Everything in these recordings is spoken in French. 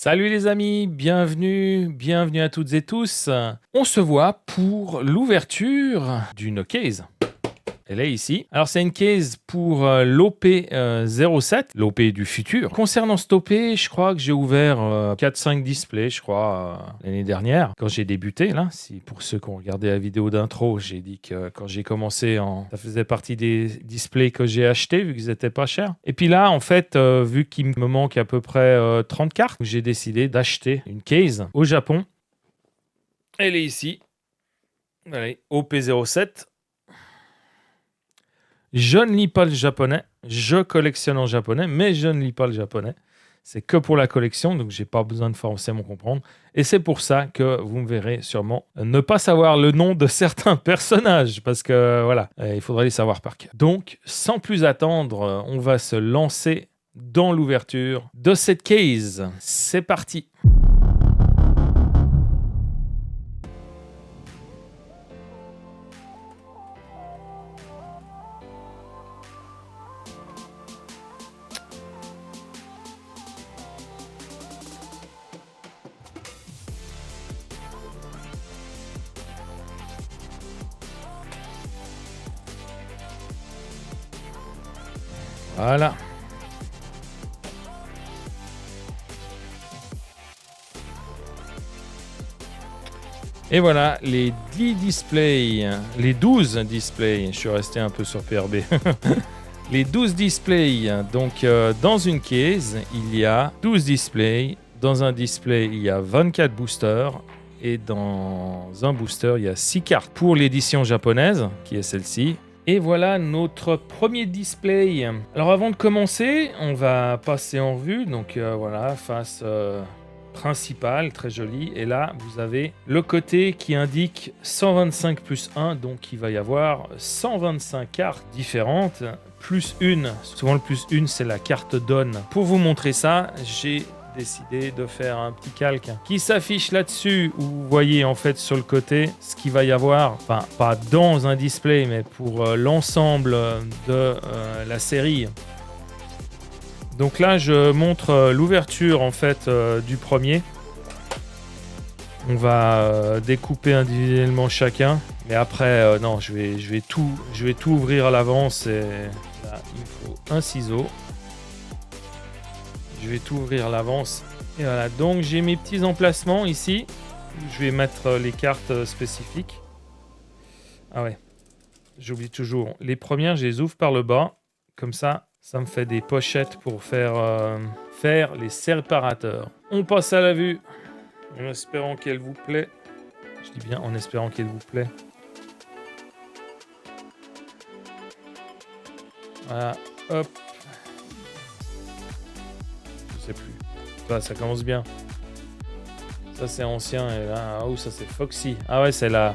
Salut les amis, bienvenue à toutes et tous. On se voit pour l'ouverture d'une case. Elle est ici. Alors c'est une case pour l'OP07, l'OP du futur. Concernant cette OP, je crois que j'ai ouvert 4-5 displays, l'année dernière, quand j'ai débuté. Là, si pour ceux qui ont regardé la vidéo d'intro, j'ai dit que quand j'ai commencé, ça faisait partie des displays que j'ai achetés, vu qu'ils n'étaient pas chers. Et puis là, en fait, vu qu'il me manque à peu près 30 cartes, j'ai décidé d'acheter une case au Japon. Elle est ici. Allez, OP07. Je ne lis pas le japonais, je collectionne en japonais, mais je ne lis pas le japonais. C'est que pour la collection, donc j'ai pas besoin de forcément comprendre. Et c'est pour ça que vous me verrez sûrement ne pas savoir le nom de certains personnages, parce que voilà, il faudrait les savoir par cœur. Donc, sans plus attendre, on va se lancer dans l'ouverture de cette case. C'est parti. Voilà. Et voilà, les 10 displays, les 12 displays, je suis resté un peu sur PRB. Les 12 displays, donc dans une case, il y a 12 displays. Dans un display, il y a 24 boosters. Et dans un booster, il y a 6 cartes pour l'édition japonaise, qui est celle-ci. Et voilà notre premier display. Alors avant de commencer, on va passer en revue. Donc voilà, face principale, très jolie. Et là, vous avez le côté qui indique 125 plus 1. Donc il va y avoir 125 cartes différentes, plus une. Souvent le plus une, c'est la carte donne. Pour vous montrer ça, j'ai décidé de faire un petit calque qui s'affiche là-dessus où vous voyez en fait sur le côté ce qu'il va y avoir, enfin pas dans un display mais pour l'ensemble de la série. Donc là je montre l'ouverture en fait du premier. On va découper individuellement chacun, mais après non, je vais tout ouvrir à l'avance et là il me faut un ciseau. Je vais tout ouvrir à l'avance. Et voilà, donc j'ai mes petits emplacements ici. Je vais mettre les cartes spécifiques. Ah ouais, j'oublie toujours. Les premières, je les ouvre par le bas. Comme ça, ça me fait des pochettes pour faire les séparateurs. On passe à la vue. En espérant qu'elle vous plaît. Je dis bien en espérant qu'elle vous plaît. Voilà, hop. Je sais plus. Ça commence bien. Ça c'est ancien et là, oh ça c'est Foxy. Ah ouais, c'est la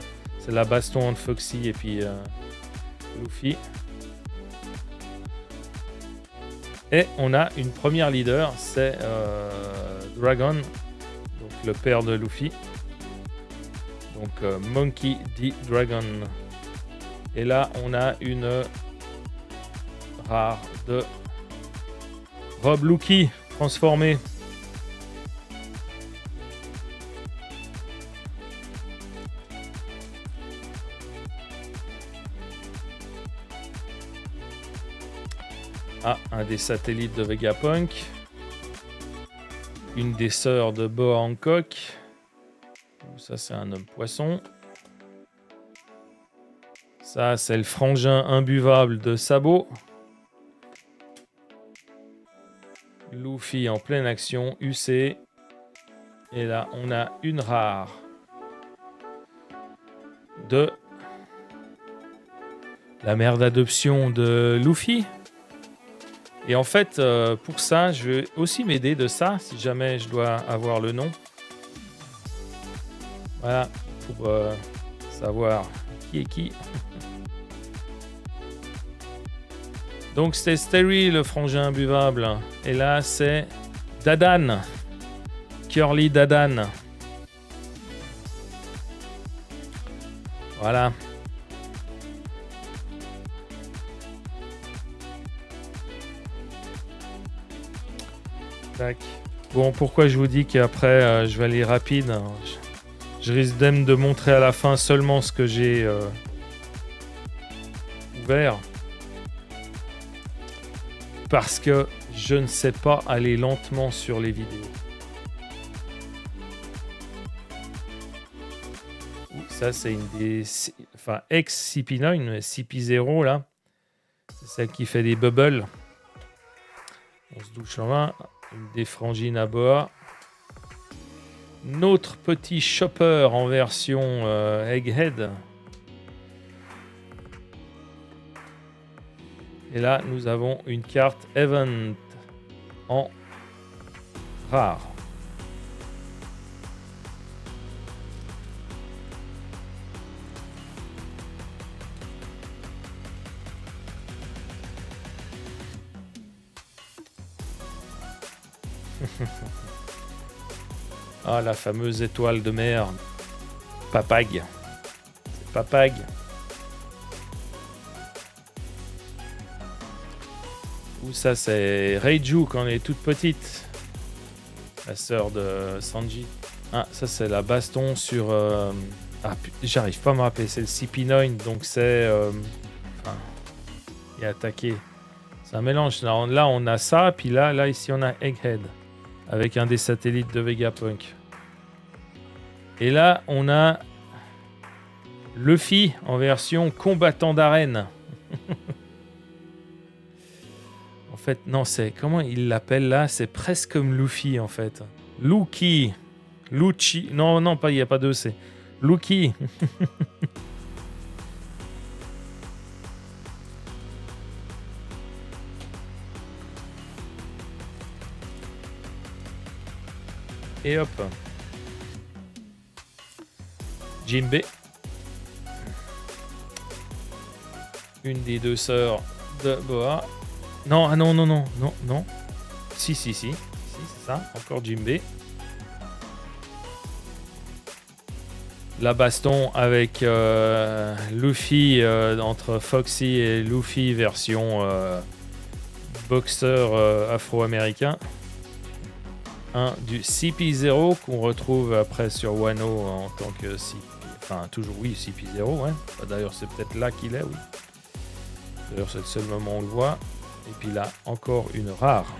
baston entre Foxy et puis Luffy. Et on a une première leader, c'est Dragon, donc le père de Luffy. Donc Monkey D. Dragon. Et là on a une rare de Rob Lucky transformé. Ah, un des satellites de Vegapunk. Une des sœurs de Boa Hancock. Ça, c'est un homme poisson. Ça, c'est le frangin imbuvable de Sabo. Luffy en pleine action, UC. Et là, on a une rare de la mère d'adoption de Luffy. Et en fait, pour ça, je vais aussi m'aider de ça, si jamais je dois avoir le nom. Voilà, pour savoir qui est qui. Donc c'est Sterry, le frangin imbuvable. Et là, c'est Dadan. Curly Dadan. Voilà. Tac. Bon, pourquoi je vous dis qu'après, je vais aller rapide. Je risque même de montrer à la fin seulement ce que j'ai ouvert. Parce que je ne sais pas aller lentement sur les vidéos. Ça, c'est une des... Enfin, ex-CP9, mais CP0, là. C'est celle qui fait des bubbles. On se douche en main. Une des frangines à boa. Notre petit chopper en version Egghead. Et là, nous avons une carte Event en rare. Ah, la fameuse étoile de mer. Papag. C'est Papag. Ou ça, c'est Reiju quand elle est toute petite. La sœur de Sanji. Ah, ça, c'est la baston sur... Ah, j'arrive pas à me rappeler. C'est le CP9, donc c'est... Enfin, il est attaqué. C'est un mélange. Là, on a ça, puis là, ici, on a Egghead. Avec un des satellites de Vegapunk. Et là, on a Luffy en version combattant d'arène. En fait, non, c'est... Comment il l'appelle là? C'est presque comme Luffy, en fait. Lucky. Lucci. Non, non, pas, il n'y a pas de c'est Lucky. Et hop. Jinbe. Une des deux sœurs de Boa. Non, ah non, non, non, non, non. Si, c'est ça. Encore Jinbe. La baston avec Luffy entre Foxy et Luffy version boxeur afro-américain. Un du CP0 qu'on retrouve après sur Wano en tant que CP. Enfin, toujours oui, CP0, ouais. D'ailleurs, c'est peut-être là qu'il est, oui. D'ailleurs, c'est le seul moment où on le voit. Et puis là, encore une rare.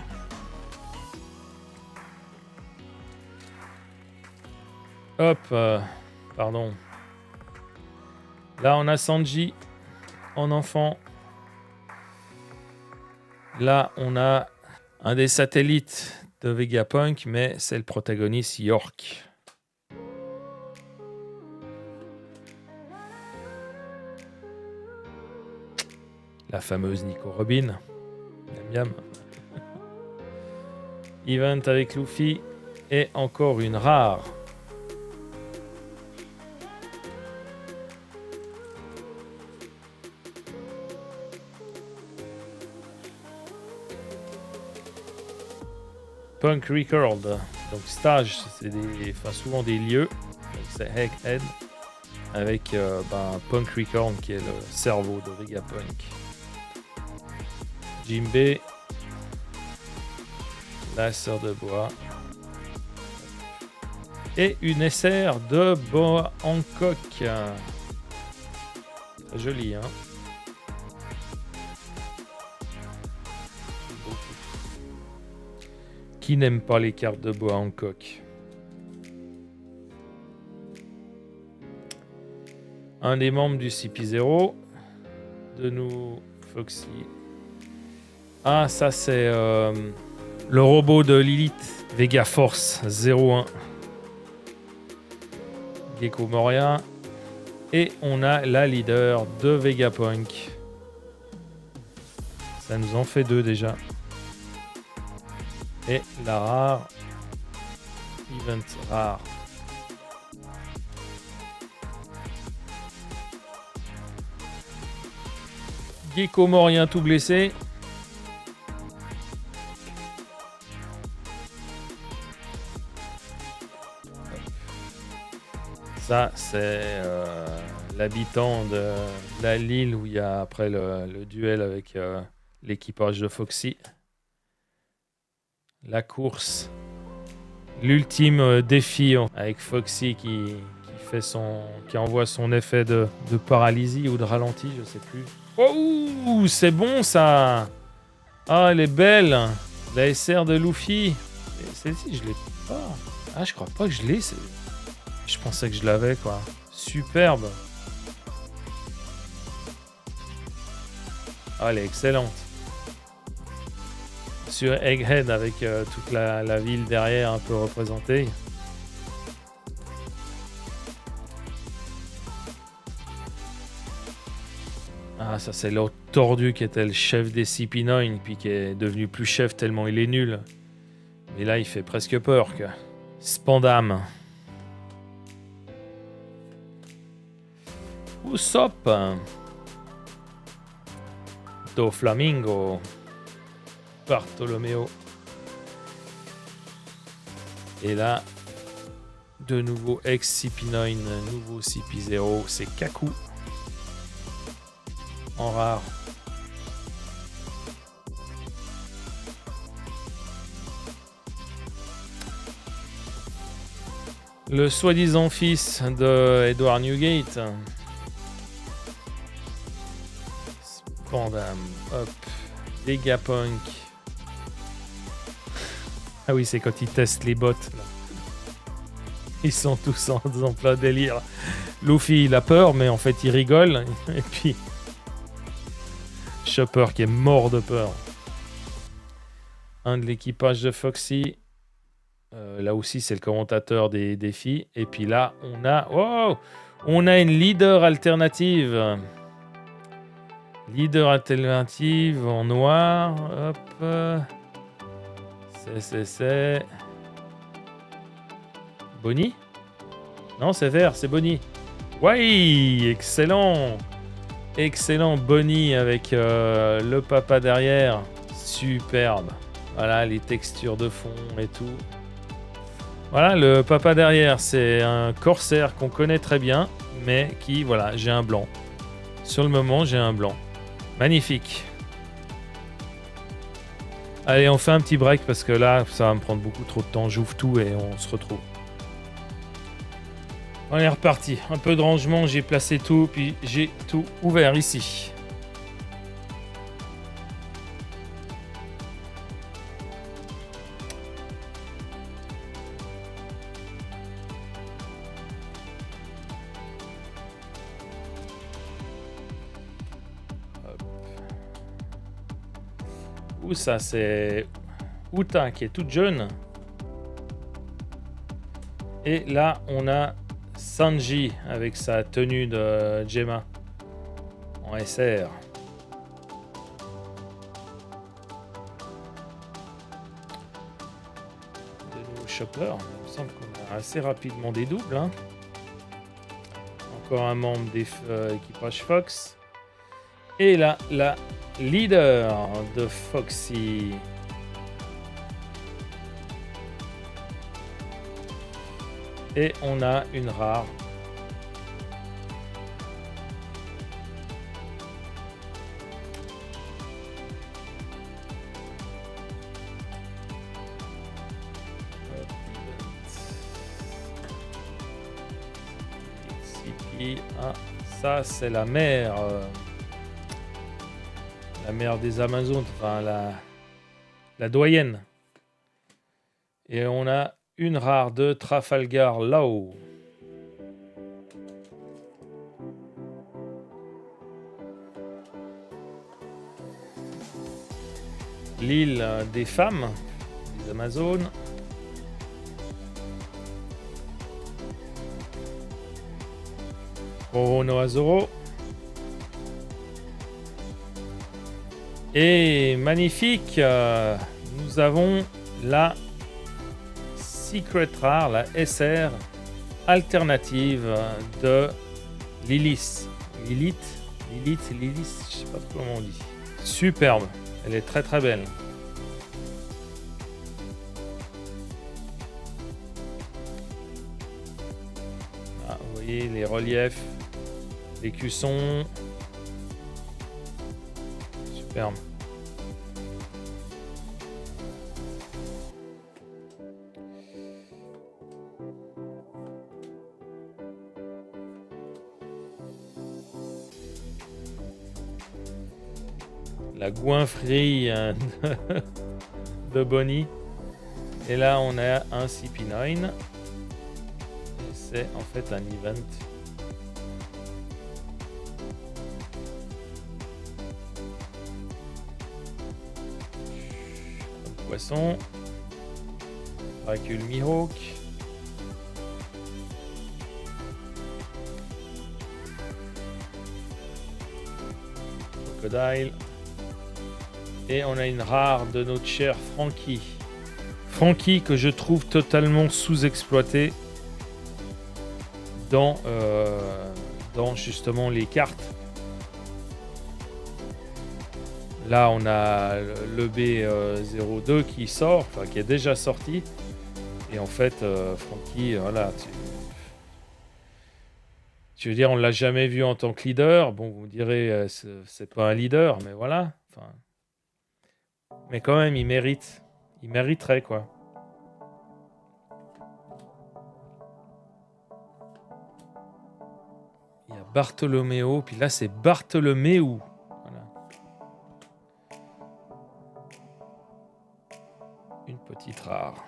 Hop, pardon. Là, on a Sanji en enfant. Là, on a un des satellites de Vegapunk, mais c'est le protagoniste York. La fameuse Nico Robin. Miam miam. Event avec Luffy. Et encore une rare. Punk Record. Donc stage, c'est souvent des lieux. Donc c'est Egghead. Avec Punk Record qui est le cerveau de Vegapunk. Jinbe. La sœur de Boa. Et une SR de Boa Hancock. Très joli, hein. Qui n'aime pas les cartes de Boa Hancock? Un des membres du CP0. De nous, Foxy. Ah, ça c'est le robot de Lilith. Vega Force 01. Gecko Moria. Et on a la leader de Vegapunk. Ça nous en fait deux déjà. Et la rare. Event rare. Gecko Morien tout blessé. Ça, c'est l'habitant de la l'île où il y a après le duel avec l'équipage de Foxy. La course l'ultime défi avec Foxy qui envoie son effet de paralysie ou de ralenti, je sais plus. Oh, c'est bon ça. Ah, elle est belle. La SR de Luffy. Celle-ci, je l'ai pas. Ah, je crois pas que je l'ai. Je pensais que je l'avais, quoi. Superbe. Ah, elle est excellente. Sur Egghead, avec toute la ville derrière un peu représentée. Ah, ça c'est l'autre tordu qui était le chef des CP9, puis qui est devenu plus chef tellement il est nul. Mais là, il fait presque peur, quoi. Spandam. Usopp. Doflamingo. Bartolomeo. Et là, de nouveau ex-CP9, nouveau CP0, c'est Kaku. En rare. Le soi-disant fils de Edward Newgate. Spandam. Hop. Vegapunk. Ah oui, c'est quand ils testent les bots. Là. Ils sont tous en plein délire. Luffy, il a peur, mais en fait, il rigole. Et puis... Chopper qui est mort de peur. Un de l'équipage de Foxy. Là aussi, c'est le commentateur des défis. Et puis là, on a une leader alternative. Leader alternative en noir. Hop. C'est... Bonnie? Non, c'est vert, c'est Bonnie. Ouais, excellent. Excellent Bonnie avec le papa derrière. Superbe. Voilà, les textures de fond et tout. Voilà, le papa derrière, c'est un corsaire qu'on connaît très bien, mais qui, voilà, j'ai un blanc. Sur le moment, j'ai un blanc. Magnifique. Allez, on fait un petit break parce que là, ça va me prendre beaucoup trop de temps. J'ouvre tout et on se retrouve. On est reparti. Un peu de rangement, j'ai placé tout, puis j'ai tout ouvert ici. Où ça, c'est Uta qui est toute jeune. Et là, on a Sanji avec sa tenue de Gemma en SR. De nouveau Chopper. Il me semble qu'on a assez rapidement des doubles. Hein. Encore un membre des équipage Fox. Et là, la leader de Foxy. Et on a une rare. Ah, ça c'est la mère. La mère des Amazones, enfin la doyenne. Et on a une rare de Trafalgar Law. L'île des femmes, des Amazones. Orono Azoro. Et magnifique, nous avons la Secret Rare, la SR alternative de Lilith. Lilith, je sais pas comment on dit. Superbe, elle est très très belle. Ah, vous voyez les reliefs, les cuissons. Superbe. la goinfrerie de Bonnie. Et là, on a un CP9. C'est en fait un event. Poisson. Dracule Mihawk. Crocodile. Et on a une rare de notre cher Frankie. Frankie que je trouve totalement sous-exploité dans justement les cartes. Là, on a le B02 qui sort, enfin qui est déjà sorti. Et en fait, Frankie, voilà. Tu veux dire, on l'a jamais vu en tant que leader. Bon, vous direz, c'est pas un leader, mais voilà. Enfin, mais quand même, il mérite. Il mériterait, quoi. Il y a Bartholoméo, puis là, c'est Bartholoméo. Voilà. Une petite rare.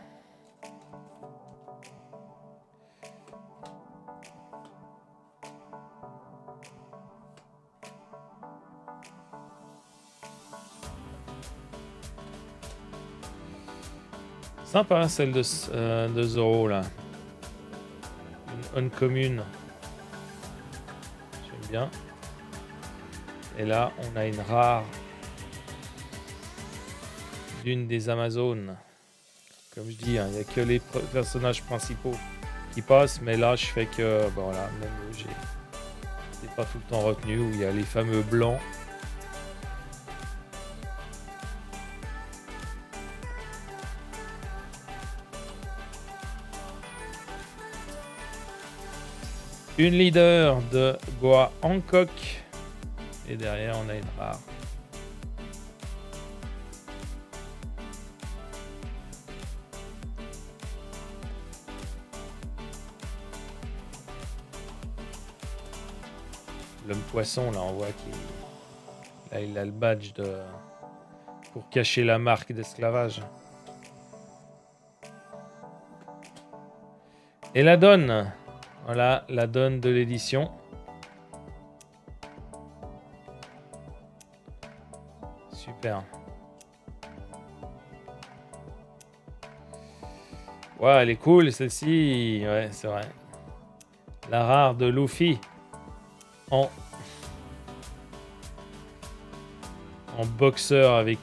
Sympa celle de Zoro là. Une uncommune. J'aime bien. Et là, on a une rare d'une des Amazones. Comme je dis, il n'y a que les personnages principaux qui passent, mais là, je fais que. Bon, voilà, même j'ai pas tout le temps retenu où il y a les fameux blancs. Une leader de Goa Hancock. Et derrière, on a une rare. L'homme poisson, là, on voit qu'il là, il a le badge pour cacher la marque d'esclavage. Et la donne. Voilà, la donne de l'édition. Super. Ouais, elle est cool, celle-ci. Ouais, c'est vrai. La rare de Luffy. En boxeur avec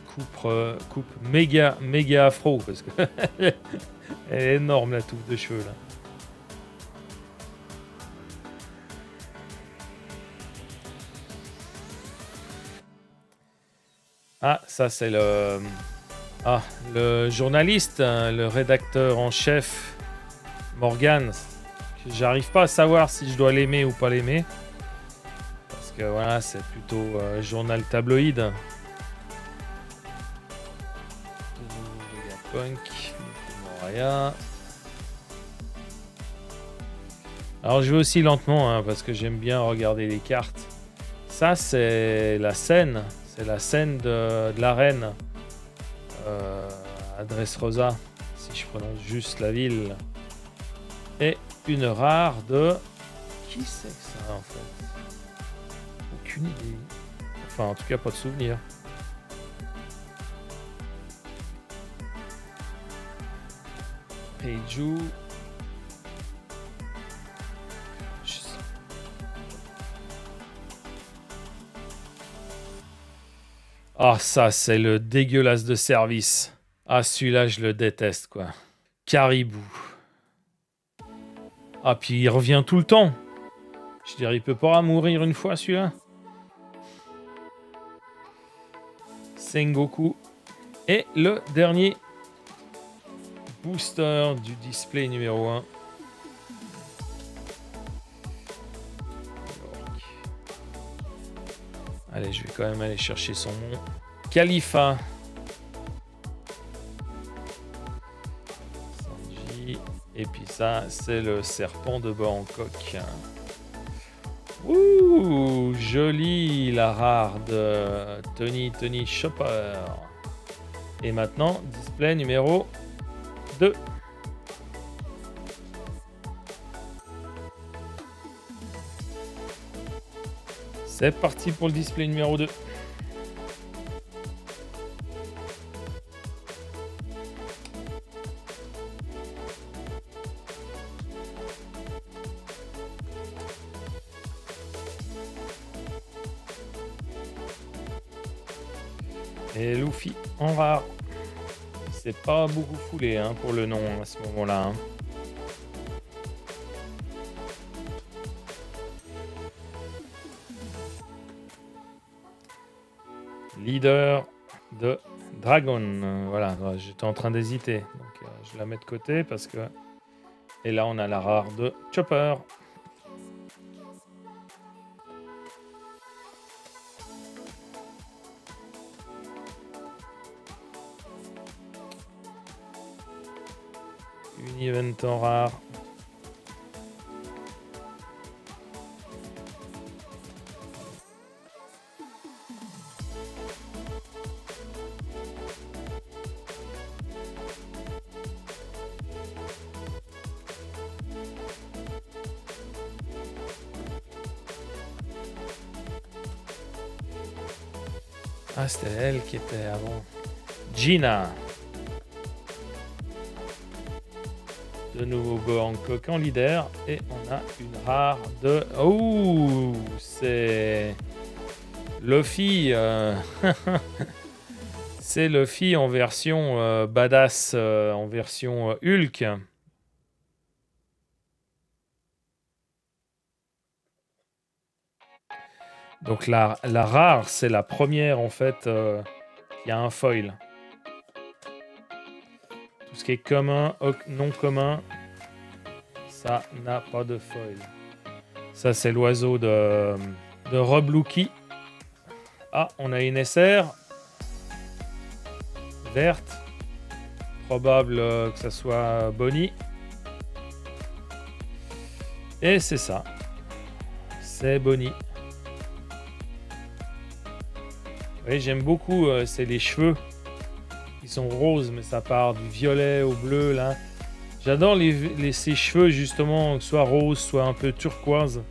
coupe méga afro. Parce que elle est énorme, la touffe de cheveux, là. Ah, ça c'est le journaliste, hein, le rédacteur en chef, Morgan. J'arrive pas à savoir si je dois l'aimer ou pas l'aimer. Parce que voilà, c'est plutôt journal tabloïd. Punk, Moraya. Alors je vais aussi lentement, hein, parce que j'aime bien regarder les cartes. Ça c'est la scène. C'est la scène de l'arène à Dressrosa, si je prononce juste la ville. Et une rare de... Qui c'est que ça, en fait? Aucune idée. Enfin, en tout cas, pas de souvenir. Peiju. Ah, ça, c'est le dégueulasse de service. Ah, celui-là, je le déteste, quoi. Caribou. Ah, puis il revient tout le temps. Je dirais, il peut pas mourir une fois, celui-là. Sengoku. Et le dernier booster du display numéro 1. Allez, je vais quand même aller chercher son nom. Khalifa. Sanji. Et puis ça, c'est le serpent de Bangkok. Ouh, joli la rare de Tony Chopper. Et maintenant, display numéro 2. C'est parti pour le display numéro 2. Et Luffy en rare. C'est pas beaucoup foulé hein, pour le nom à ce moment-là. Hein. Leader de Dragon. Voilà, j'étais en train d'hésiter. Donc je la mets de côté parce que... Et là, on a la rare de Chopper. Une event en rare. Ah, c'était elle qui était avant. Gina. De nouveau Go Hancock en leader. Et on a une rare de... Oh, c'est... Luffy. C'est Luffy en version badass, en version Hulk. Donc la rare, c'est la première en fait qui a un foil. Tout ce qui est commun, non commun, ça n'a pas de foil. Ça c'est l'oiseau de Rob Lucky. Ah, on a une SR verte. Probable que ça soit Bonnie. Et c'est ça. C'est Bonnie. Oui, j'aime beaucoup, c'est les cheveux. Ils sont roses, mais ça part du violet au bleu, là. J'adore ces cheveux, justement, soit rose, soit un peu turquoise.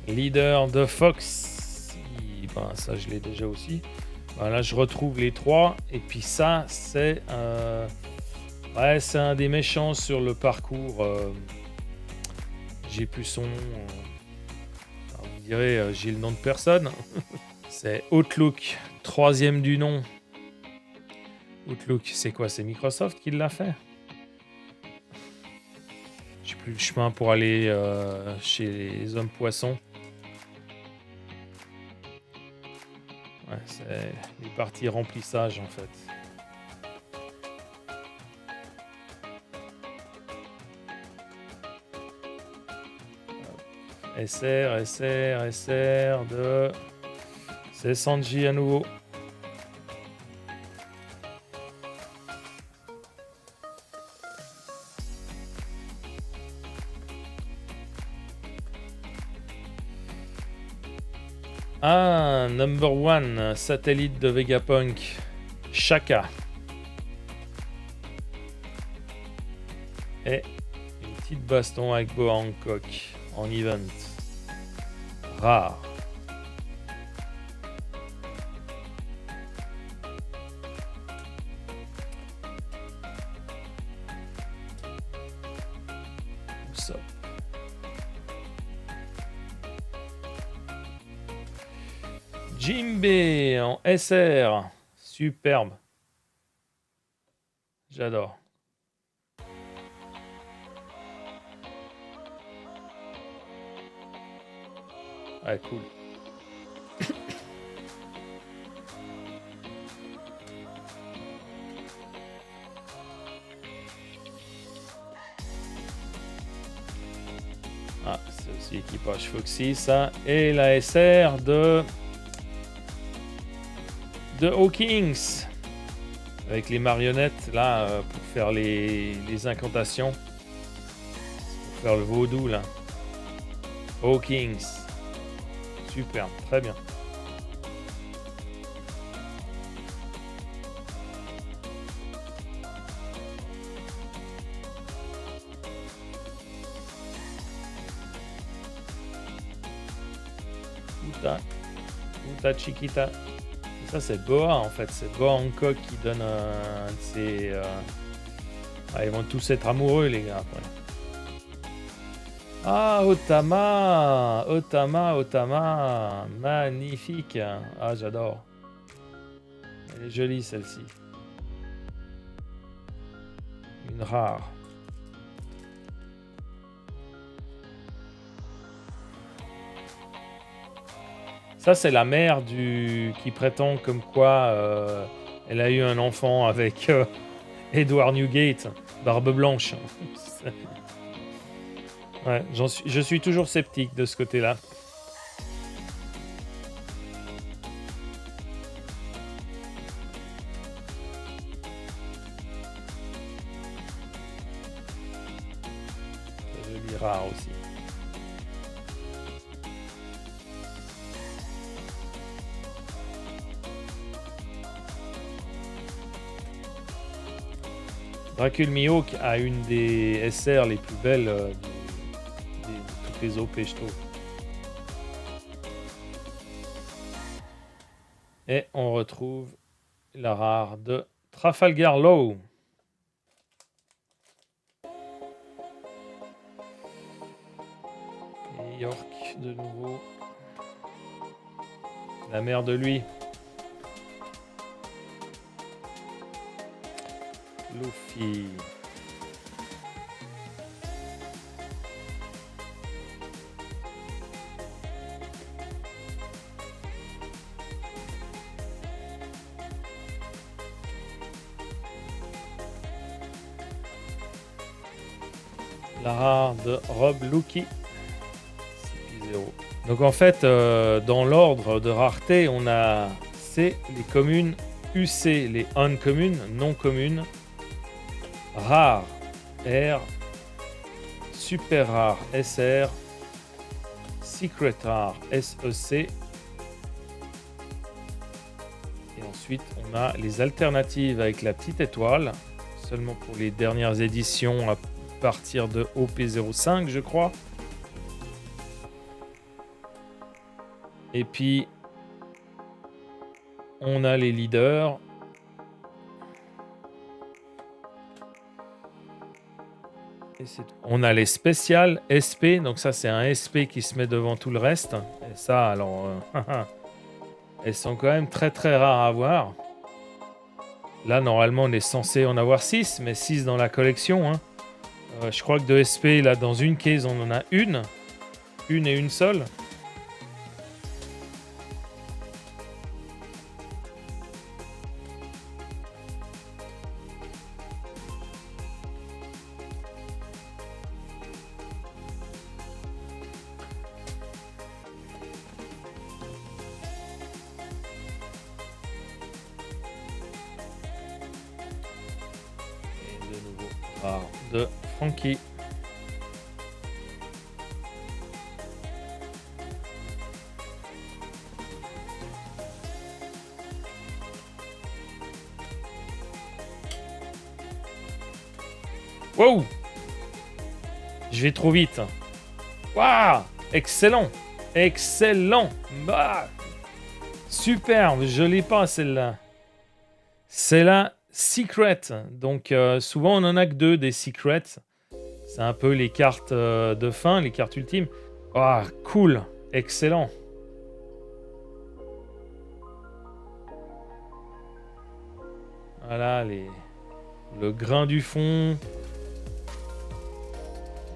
Leader de Fox. Ben, ça, je l'ai déjà aussi. Voilà, je retrouve les trois. Et puis ça, c'est ouais, c'est un des méchants sur le parcours. J'ai plus son nom. Alors, vous direz, j'ai le nom de personne. C'est Outlook, troisième du nom. Outlook, c'est quoi? C'est Microsoft qui l'a fait. J'ai plus le chemin pour aller chez les hommes poissons. Ouais, c'est les parties remplissage en fait. SR de... C'est Sanji à nouveau. Ah, number one, satellite de Vegapunk, Shaka. Et une petite baston avec Boa Hancock en event. Rare. Ça. Jimbe en SR. Superbe. J'adore. Ouais, cool. Ah, C'est aussi équipage Foxy, ça. Et la SR de Hawkins. Avec les marionnettes, là, pour faire les incantations. Pour faire le vaudou, là. Hawkins. Super, très bien. Uta Chiquita. Ça, c'est Boa, en fait. C'est Boa Hancock qui donne un de ses... Ah, ils vont tous être amoureux, les gars, après. Ah, Otama. Otama. Magnifique. Ah, j'adore. Elle est jolie, celle-ci. Une rare. Ça, c'est la mère qui prétend comme quoi elle a eu un enfant avec Edward Newgate, barbe blanche. Ouais, je suis toujours sceptique de ce côté-là. Je lis rare aussi. Dracul Mihawk a une des SR les plus belles de toutes les OP, je trouve. Et on retrouve la rare de Trafalgar Law. Et York de nouveau. La mère de lui. Luffy. La rare de Rob Lucky. Donc en fait, dans l'ordre de rareté, on a C, les communes, UC, les uncommunes, non communes, rare, R, super rare, SR, secret rare, SEC. Et ensuite, on a les alternatives avec la petite étoile, seulement pour les dernières éditions à partir de OP05, je crois. Et puis, on a les leaders. On a les spéciales SP. Donc ça, c'est un SP qui se met devant tout le reste. Et ça, alors... elles sont quand même très très rares à avoir. Là, normalement, on est censé en avoir 6, mais 6 dans la collection. Hein. Je crois que de SP, là, dans une case, on en a une. Une et une seule. De Frankie. Wow! Je vais trop vite. Waouh! Excellent! Excellent! Bah! Superbe! Je l'ai pas celle-là. C'est la Secret. Donc souvent on en a que 2 des Secrets. C'est un peu les cartes de fin, les cartes ultimes. Ah, cool! Excellent! Voilà, le grain du fond.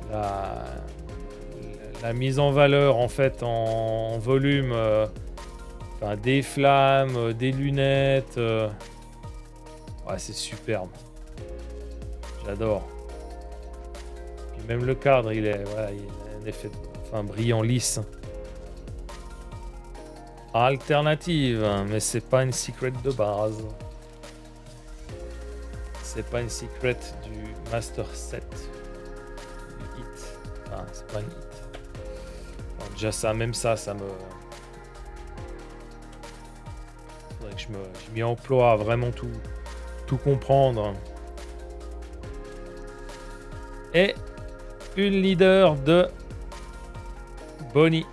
La mise en valeur en fait en volume. Enfin, des flammes, des lunettes. Ouais, c'est superbe. J'adore. Puis même le cadre, il a un effet de... Enfin, brillant lisse. Alternative, mais c'est pas une secret de base. C'est pas une secret du Master 7. Du hit. Enfin, c'est pas une hit. Alors, déjà ça, même ça, ça me... Faudrait que je m'y emploie à vraiment tout comprendre. Et une leader de Bonnie.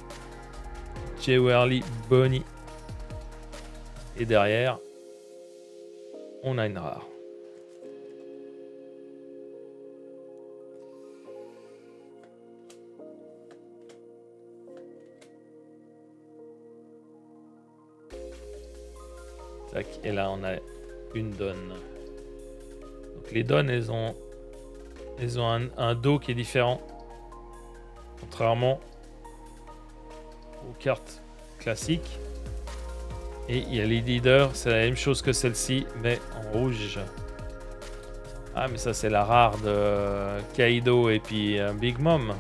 Jewelry Bonnie. Et derrière, on a une rare. Tac, et là, on a une donne. Donc les donnes, elles ont un dos qui est différent. Contrairement aux cartes classiques. Et il y a les leaders, c'est la même chose que celle-ci, mais en rouge. Ah, mais ça, c'est la rare de Kaido et puis Big Mom.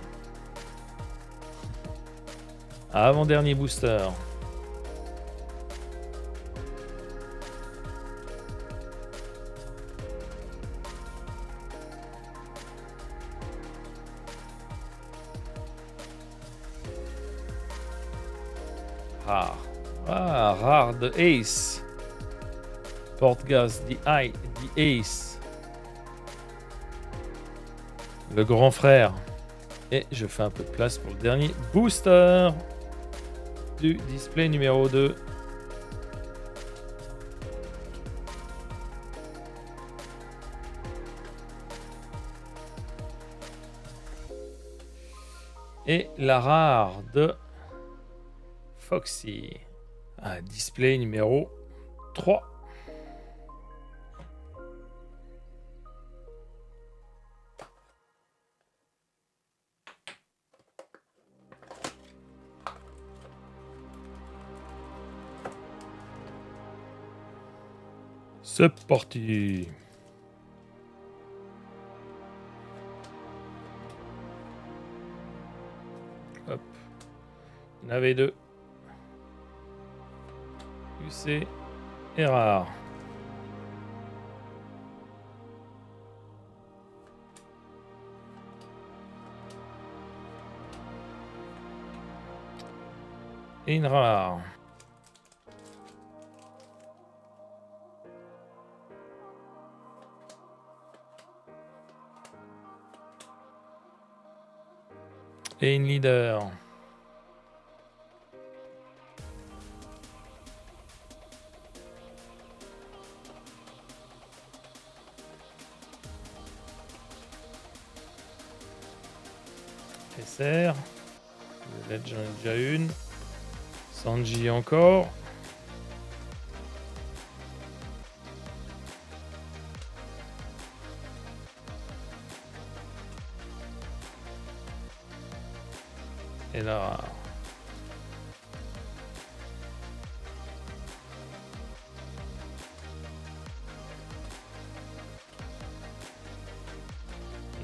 Avant-dernier booster. Rare. Ah, rare de Ace. Portgas, the Ace. Le grand frère. Et je fais un peu de place pour le dernier booster du display numéro 2. Et la rare de Foxy. Un display numéro 3. C'est parti. Hop. Il y en avait deux. UC et rare. Et une rare. Et une leader. SR. Le Legend, j'en ai déjà une. Sanji encore. Et là.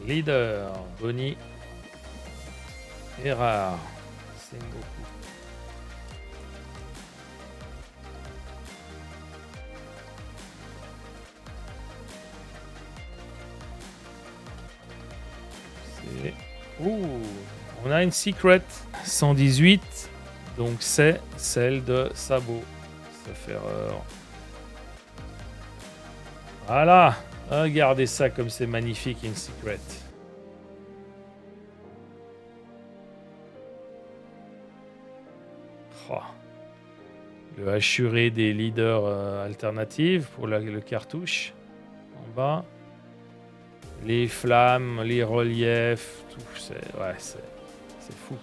Leader, Bonnie. Et rare. Sengoku. Ouh, on a une secret 118, donc c'est celle de Sabo. Sauf erreur. Voilà, regardez ça comme c'est magnifique, une secret. Oh. Le hachuré des leaders alternatives pour le cartouche en bas. Les flammes, les reliefs, tout, c'est fou.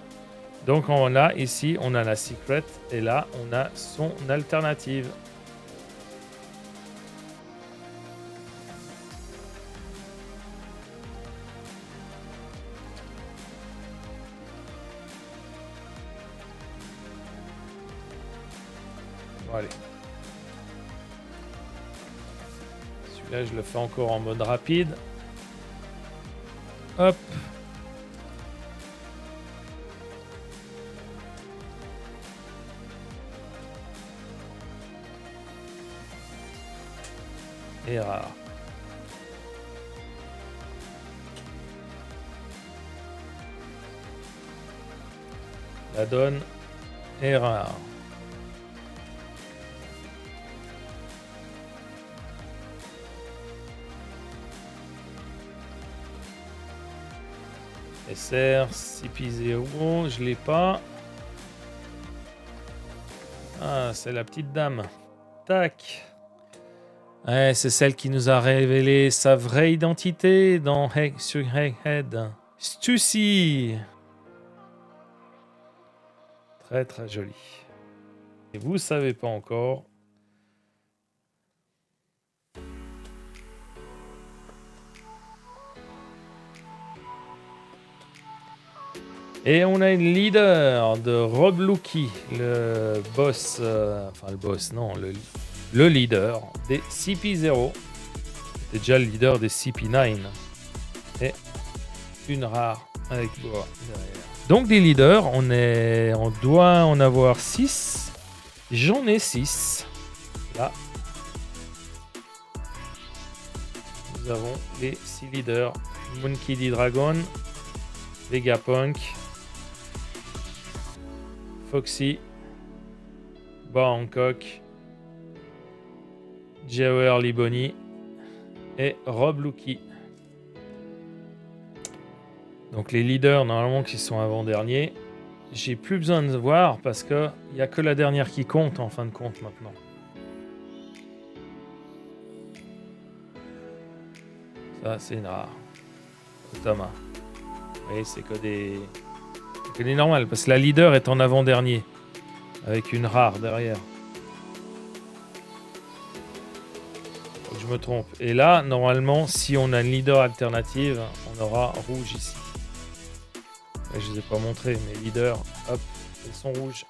Donc on a ici, on a la secret et là on a son alternative. Bon, allez. Celui-là je le fais encore en mode rapide. Hop. est rare. La donne est rare. SR, CP0, je l'ai pas. Ah, c'est la petite dame. Tac. Ouais, c'est celle qui nous a révélé sa vraie identité sur Egghead. Stussy. Très très joli. Et vous savez pas encore. Et on a une leader de Rob Lucky, le boss, enfin le boss, non, le leader des CP0. C'était déjà le leader des CP9. Et une rare avec bois derrière. Donc des leaders, on doit en avoir 6. J'en ai 6. Là. Nous avons les 6 leaders. Monkey D. Dragon, Vegapunk, Foxy, Bangkok, Jower Liboni et Rob Lucky. Donc les leaders normalement qui sont avant-derniers, j'ai plus besoin de voir parce que il y a que la dernière qui compte en fin de compte maintenant. Ça c'est une rare. Thomas. Oui, c'est que des normales parce que la leader est en avant-dernier avec une rare derrière. Faut que je me trompe. Et là, normalement, si on a une leader alternative, on aura rouge ici. Et je ne les ai pas montrés, mais leaders, hop, elles sont rouges.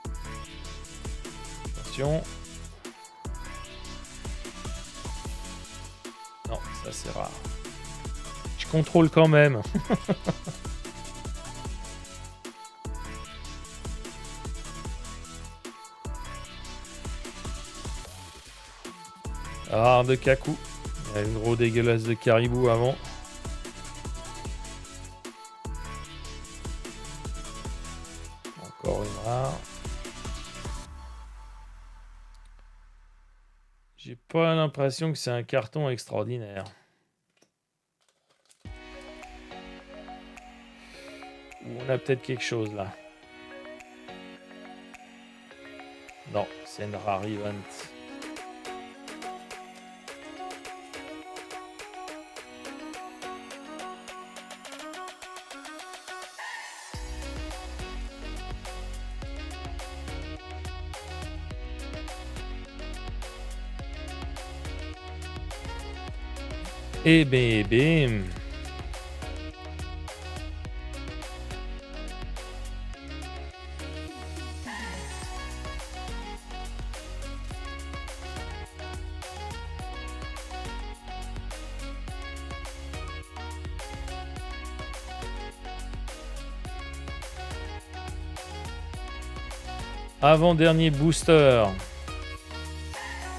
Attention. Non, ça c'est rare. Je contrôle quand même. Rare de Kaku. Il y a une gros dégueulasse de caribou avant. Encore une rare. J'ai pas l'impression que c'est un carton extraordinaire. On a peut-être quelque chose là. Non, c'est une rare event. Et bim. Avant-dernier booster.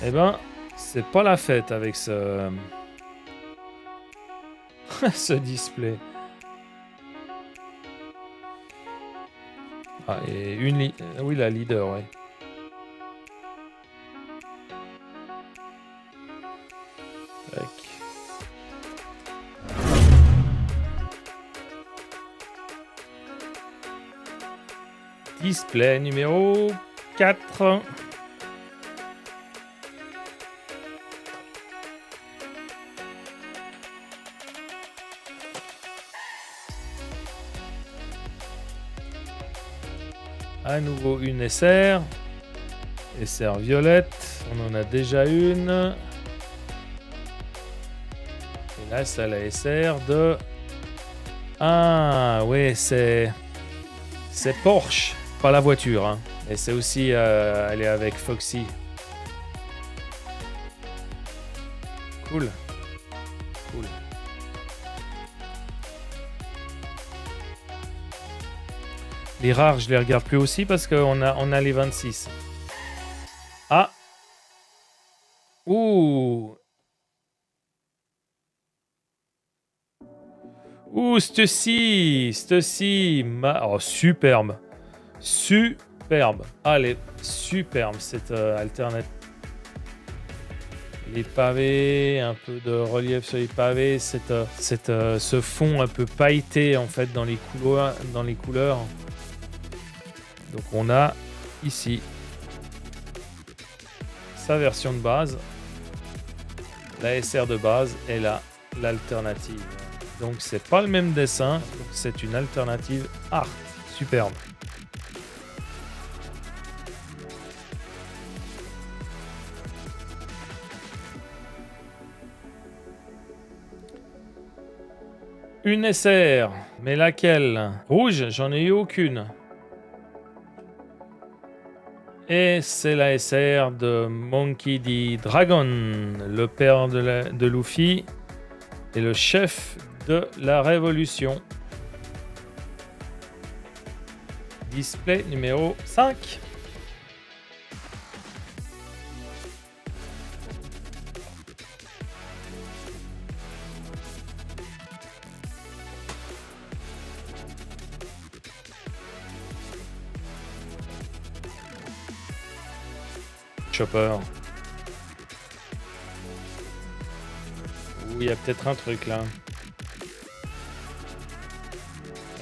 Eh ben, c'est pas la fête avec ce ce display. Ah, et une oui, la leader, ouais. Tac. Display numéro 4. À nouveau une SR. SR violette. On en a déjà une. Et là, c'est la SR de... Ah, ouais, c'est Porsche. Pas la voiture. Hein. Et c'est aussi... elle est avec Foxy. Cool. Cool. Les rares, je les regarde plus aussi parce qu'on a les 26. Ah. Ouh. Ouh, ceci, oh, superbe. Superbe. Allez, superbe cette alternative. Les pavés, un peu de relief sur les pavés, ce fond un peu pailleté en fait dans les couleurs. Donc on a ici sa version de base, la SR de base et là l'alternative. Donc c'est pas le même dessin, c'est une alternative art. Superbe. Une SR, mais laquelle? Rouge, j'en ai eu aucune. Et c'est la SR de Monkey D. Dragon, le père de Luffy et le chef de la Révolution. Display numéro 5. Chopper. Ouh, il y a peut-être un truc là.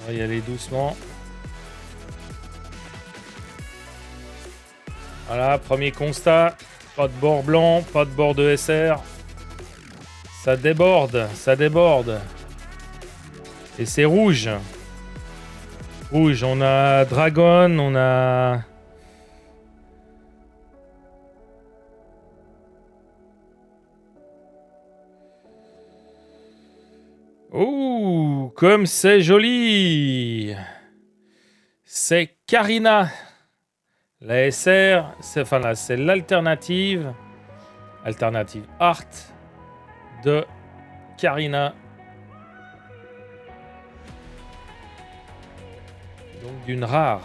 On va y aller doucement. Voilà, premier constat. Pas de bord blanc, pas de bord de SR. Ça déborde, ça déborde. Et c'est rouge. Rouge, on a Dragon, on a... Ouh, comme c'est joli! C'est Karina. La SR, c'est l'alternative art de Karina. Donc d'une rare.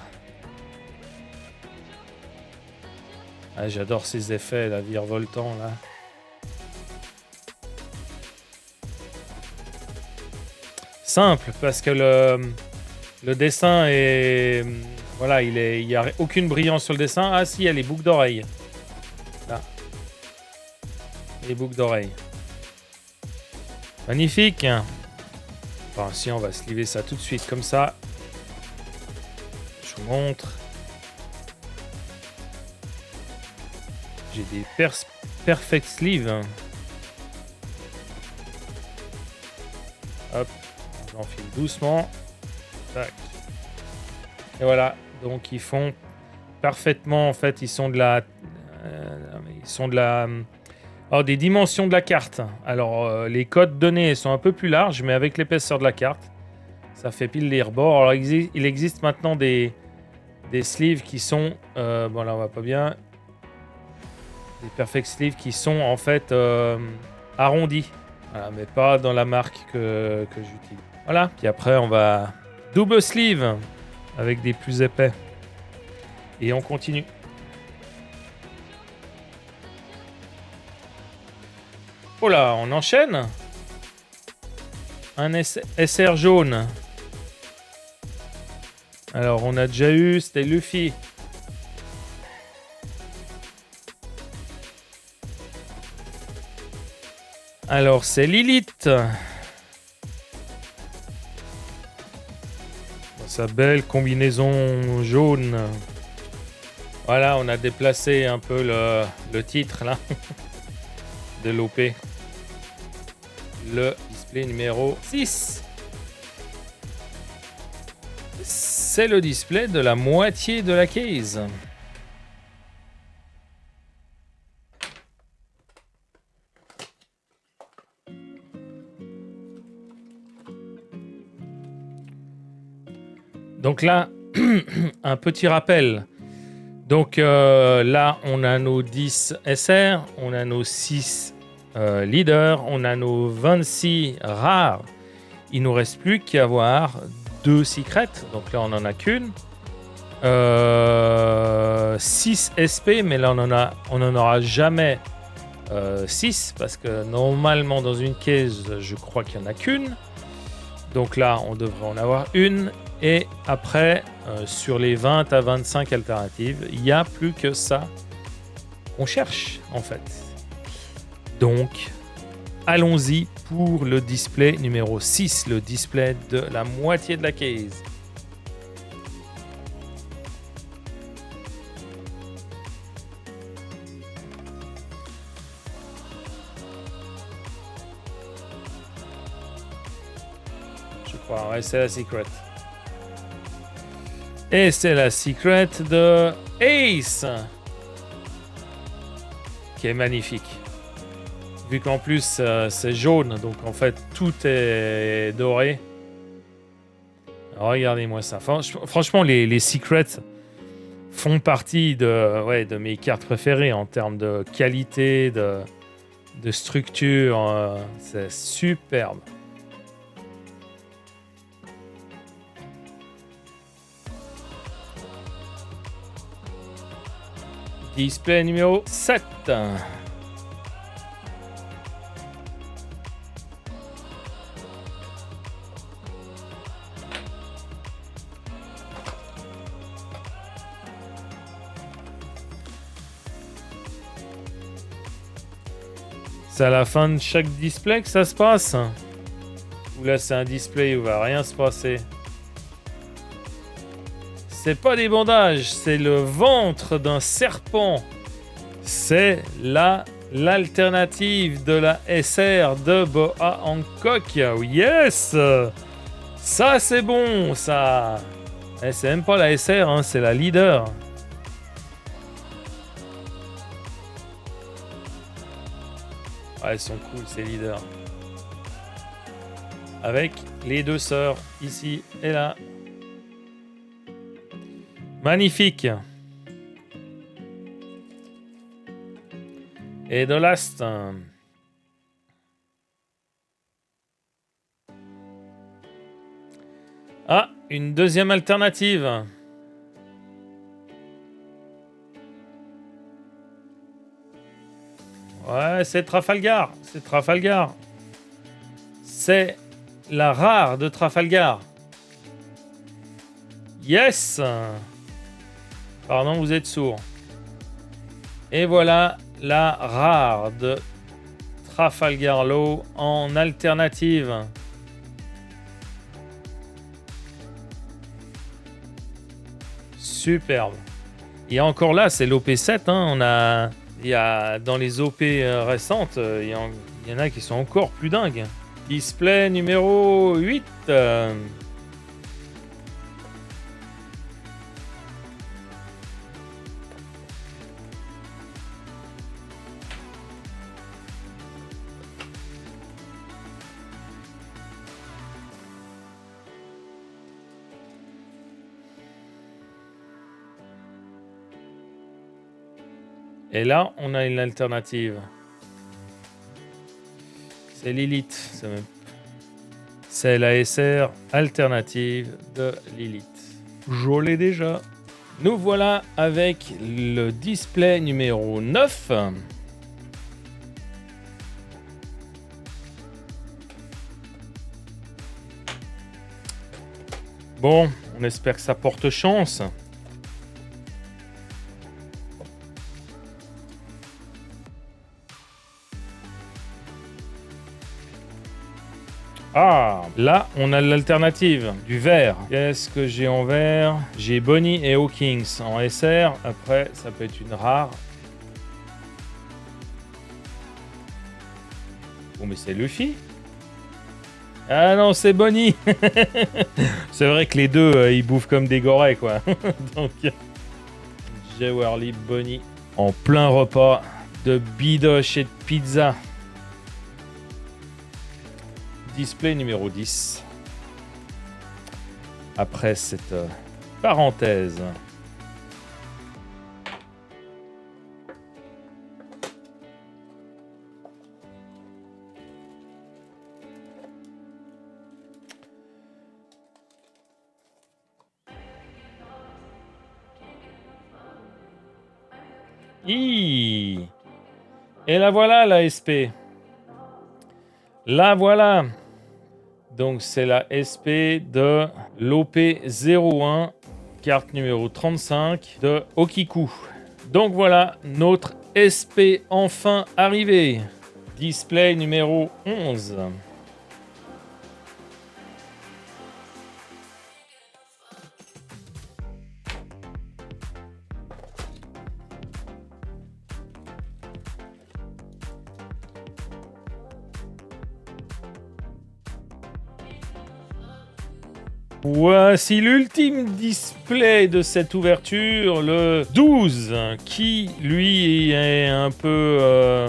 Ah, j'adore ces effets là, virevoltants là. Simple parce que le dessin est voilà, il y a aucune brillance sur le dessin. Ah si, il y a les boucles d'oreilles. Là. Les boucles d'oreilles. Magnifique. Enfin, si on va sliver ça tout de suite comme ça. Je vous montre. J'ai des perfect sleeves. Hop. J'enfile doucement. Tac. Et voilà. Donc ils font parfaitement. En fait, ils sont de la. Alors, des dimensions de la carte. Alors les codes donnés sont un peu plus larges, mais avec l'épaisseur de la carte, ça fait pile les rebords. Alors il existe maintenant des sleeves qui sont. Bon là on va pas bien. Des perfect sleeves qui sont en fait arrondis. Voilà, mais pas dans la marque que j'utilise. Voilà. Puis après on va double sleeve avec des plus épais. Et on continue. Oh là, on enchaîne. Un SR jaune. Alors, on a déjà eu, c'était Luffy. Alors, c'est Lilith. Sa belle combinaison jaune. Voilà, on a déplacé un peu le titre là de l'OP. Le display numéro 6. C'est le display de la moitié de la case. Donc là, un petit rappel. Donc là, on a nos 10 SR, on a nos 6 leaders, on a nos 26 rares. Il nous reste plus qu'à avoir 2 secrets. Donc là, on n'en a qu'une. 6 SP, mais là, on n'en aura jamais 6. Parce que normalement, dans une case, je crois qu'il n'y en a qu'une. Donc là, on devrait en avoir une. Et après, sur les 20 à 25 alternatives, il n'y a plus que ça qu'on cherche, en fait. Donc, allons-y pour le display numéro 6, le display de la moitié de la case. Je crois, ouais, c'est la secret. Et c'est la secret de Ace, qui est magnifique. Vu qu'en plus c'est jaune, donc en fait tout est doré. Regardez-moi ça. Franchement, les secrets font partie de mes cartes préférées en termes de qualité, de structure. C'est superbe. Display numéro 7. C'est à la fin de chaque display que ça se passe? Ou là c'est un display où va rien se passer? C'est pas des bandages, c'est le ventre d'un serpent. C'est l'alternative de la SR de Boa Hancock. Yes! Ça c'est bon, ça. C'est même pas la SR, hein, c'est la leader. Ouais, elles sont cool, ces leaders. Avec les deux sœurs, ici et là. Magnifique. Et de last. Ah, une deuxième alternative. Ouais, c'est Trafalgar. C'est Trafalgar. C'est la rare de Trafalgar. Yes! Pardon, vous êtes sourd. Et voilà la rare de Trafalgar Law en alternative. Superbe. Et encore là, c'est l'OP7. Hein, il y a, dans les OP récentes, il y en a qui sont encore plus dingues. Display numéro 8. Et là, on a une alternative. C'est Lilith. C'est la SR alternative de Lilith. Je l'ai déjà. Nous voilà avec le display numéro 9. Bon, on espère que ça porte chance. Ah, là, on a l'alternative du vert. Qu'est-ce que j'ai en vert? J'ai Bonnie et Hawkins en SR. Après, ça peut être une rare. Oh, mais c'est Luffy. Ah non, c'est Bonnie. C'est vrai que les deux, ils bouffent comme des gorées, quoi. Donc, Jewelry Bonnie en plein repas de bidoche et de pizza. Display numéro 10. Après cette parenthèse. Et la voilà, la SP. La voilà. Donc c'est la SP de l'OP01, carte numéro 35 de Okiku. Donc voilà, notre SP enfin arrivé. Display numéro 11. Voici l'ultime display de cette ouverture, le 12, qui lui est un peu...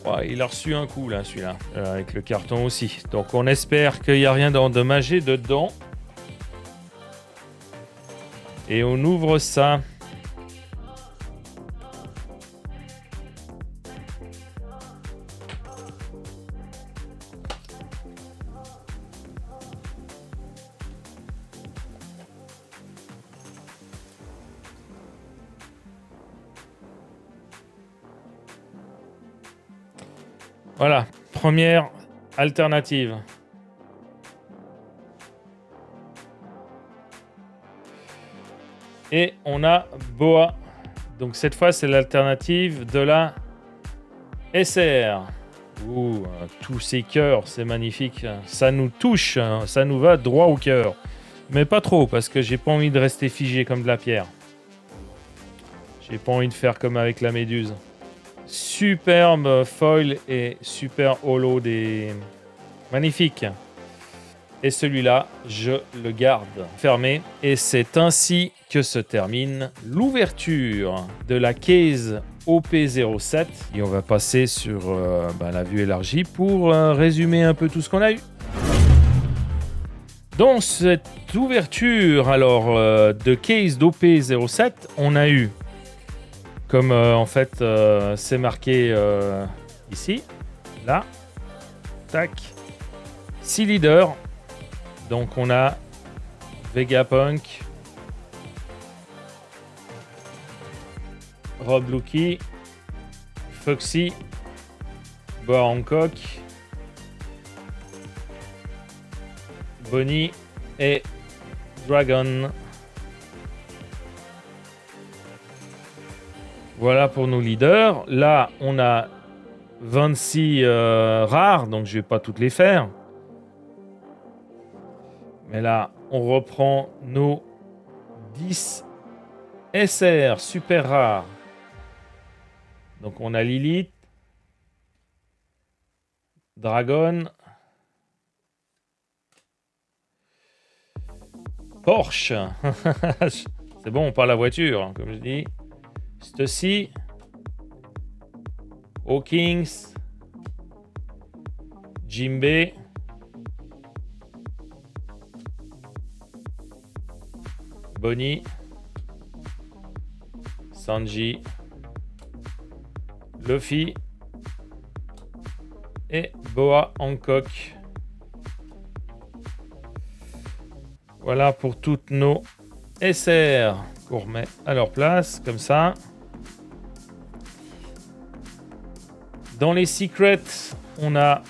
Ouais, il a reçu un coup là, celui-là, avec le carton aussi. Donc on espère qu'il n'y a rien d'endommagé dedans. Et on ouvre ça. Voilà, première alternative. Et on a Boa. Donc cette fois, c'est l'alternative de la SR. Ouh, tous ces cœurs, c'est magnifique. Ça nous touche, ça nous va droit au cœur. Mais pas trop, parce que j'ai pas envie de rester figé comme de la pierre. J'ai pas envie de faire comme avec la méduse. Superbe foil et super holo des... Magnifique. Et celui-là, je le garde fermé. Et c'est ainsi que se termine l'ouverture de la case OP07. Et on va passer sur la vue élargie pour résumer un peu tout ce qu'on a eu. Dans cette ouverture de case d'OP07, on a eu, comme c'est marqué ici, là, tac, 6 leaders. Donc on a Vegapunk, Rob Lucky, Foxy, Boa Hancock, Bonnie et Dragon. Voilà pour nos leaders. Là, on a 26 rares, donc je vais pas toutes les faire. Mais là, on reprend nos 10 SR super rares. Donc on a Lilith, Dragon, Porsche. C'est bon, on parle la voiture, comme je dis. Stussy, Hawkins, Jimbe, Bonnie, Sanji, Luffy et Boa Hancock. Voilà pour toutes nos SR qu'on remet à leur place, comme ça. Dans les secrets, on va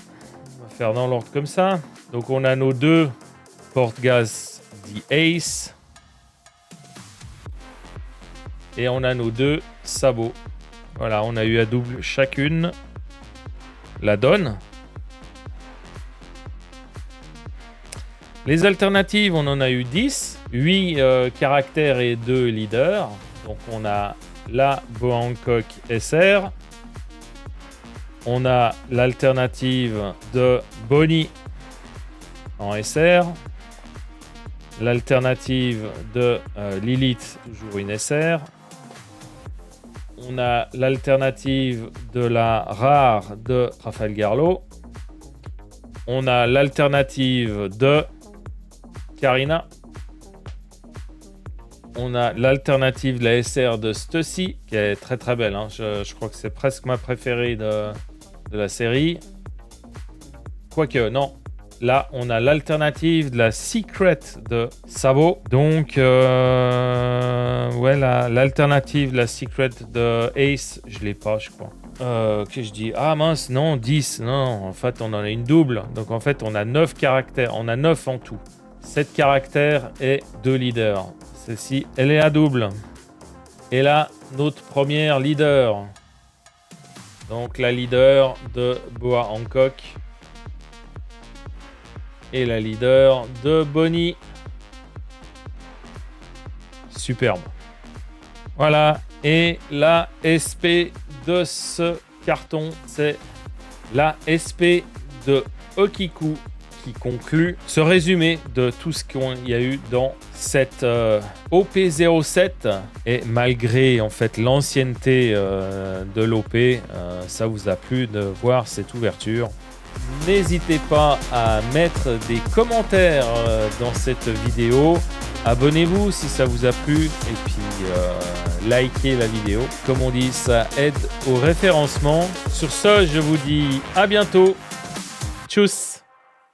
faire dans l'ordre comme ça. Donc on a nos deux porte-gaz The Ace. Et on a nos deux sabots. Voilà, on a eu à double chacune. La donne. Les alternatives, on en a eu 10. 8 caractères et 2 leaders. Donc on a la Boa Hancock SR. On a l'alternative de Bonnie en SR. L'alternative de Lilith, toujours une SR. On a l'alternative de la rare de Rafael Garlo. On a l'alternative de Karina. On a l'alternative de la SR de Stussy, qui est très très belle. Hein. Je crois que c'est presque ma préférée de la série. Quoique, non. là, on a l'alternative de la Secret de Sabo. Donc, ouais, l'alternative de la Secret de Ace, je l'ai pas, je crois. Que je dis? Ah mince, non, 10. Non, en fait, on en a une double. Donc, en fait, on a 9 caractères. On a 9 en tout. 7 caractères et 2 leaders. Celle-ci, elle est à double. Et là, notre première leader. Donc, la leader de Boa Hancock. Et la leader de Bonnie. Superbe. Voilà. Et la SP de ce carton, c'est la SP de Okiku qui conclut ce résumé de tout ce qu'il y a eu dans cette OP07. Et malgré en fait l'ancienneté de l'OP, ça vous a plu de voir cette ouverture. N'hésitez pas à mettre des commentaires dans cette vidéo. Abonnez-vous si ça vous a plu et puis likez la vidéo. Comme on dit, ça aide au référencement. Sur ce, je vous dis à bientôt. Tchuss!